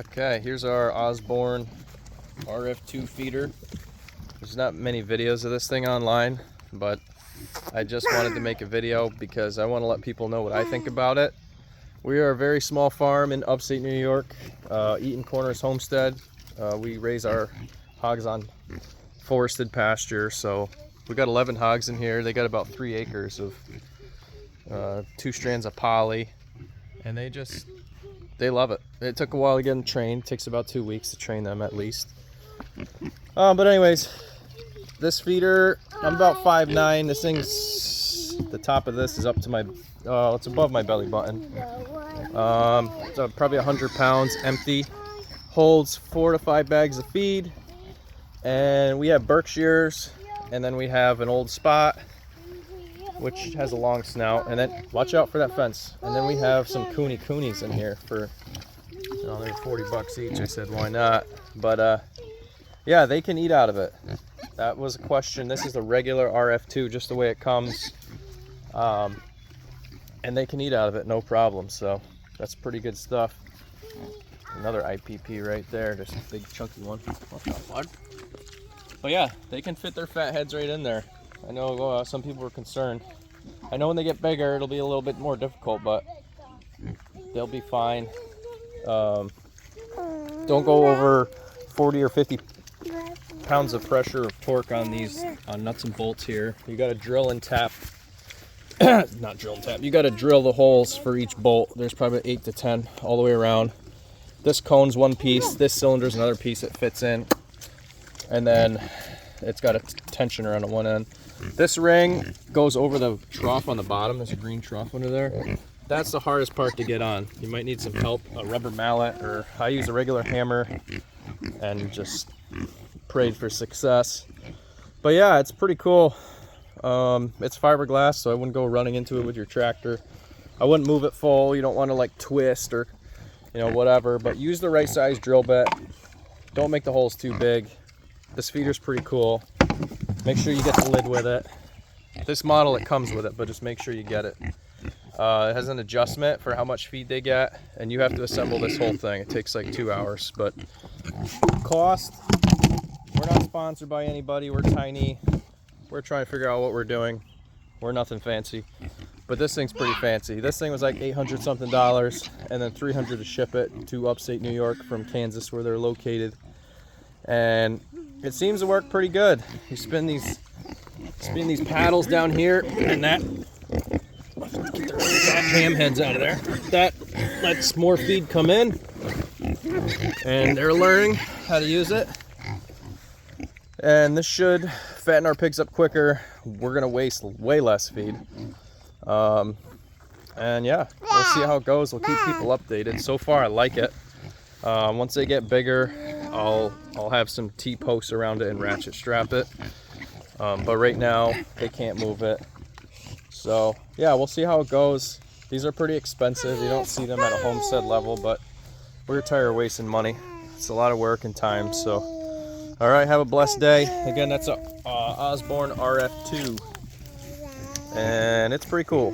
Okay, here's our Osborne RF2 feeder. There's not many videos of this thing online, but I just wanted to make a video because I want to let people know what I think about it. We are a very small farm in upstate New York, Eaton Corners Homestead. We raise our hogs on forested pasture, so we got 11 hogs in here. They got about 3 acres of 2 strands of poly, and they love it. It took a while to get them trained. It takes about 2 weeks to train them at least. But anyways, this feeder, I'm about 5'9". This thing's, the top of this is up to my, it's above my belly button. It's probably 100 pounds empty. Holds 4 to 5 bags of feed. And we have Berkshires, and then we have an old Spot, which has a long snout, and then watch out for that fence. And then we have some coonies in here for, they're $40 each. I said why not, but yeah, they can eat out of it. That was a question. This is the regular RF2, just the way it comes, and they can eat out of it no problem. So that's pretty good stuff. Another IPP right there, just a big chunky one. But yeah, they can fit their fat heads right in there. I know some people were concerned. I know when they get bigger, it'll be a little bit more difficult, but they'll be fine. Don't go over 40 or 50 pounds of pressure or torque on these nuts and bolts here. You got to drill and tap. Not drill and tap. You got to drill the holes for each bolt. There's probably 8 to 10 all the way around. This cone's one piece. This cylinder's another piece that fits in, and then it's got a tensioner on one end. This ring goes over the trough on the bottom. There's a green trough under there. That's the hardest part to get on. You might need some help, a rubber mallet, or I use a regular hammer and just prayed for success. But yeah, it's pretty cool. It's fiberglass, so I wouldn't go running into it with your tractor. I wouldn't move it full. You don't want to like twist or whatever, but use the right size drill bit. Don't make the holes too big. This feeder's pretty cool. Make sure you get the lid with it. This model, it comes with it, but just make sure you get it. It has an adjustment for how much feed they get, and you have to assemble this whole thing. It takes like 2 hours, but cost, we're not sponsored by anybody. We're tiny. We're trying to figure out what we're doing. We're nothing fancy, but this thing's pretty fancy. This thing was like $800 something, and then $300 to ship it to upstate New York from Kansas, where they're located. And it seems to work pretty good. You spin these paddles down here, and that, get the ham heads out of there. That lets more feed come in, and they're learning how to use it. And this should fatten our pigs up quicker. We're gonna waste way less feed. And yeah, we'll see how it goes. We'll keep people updated. So far, I like it. Once they get bigger, I'll have some T-posts around it and ratchet strap it. But right now, they can't move it. So yeah, we'll see how it goes. These are pretty expensive. You don't see them at a homestead level, but we're tired of wasting money. It's a lot of work and time. So, all right, have a blessed day. Again, that's a Osborne RF2, and it's pretty cool.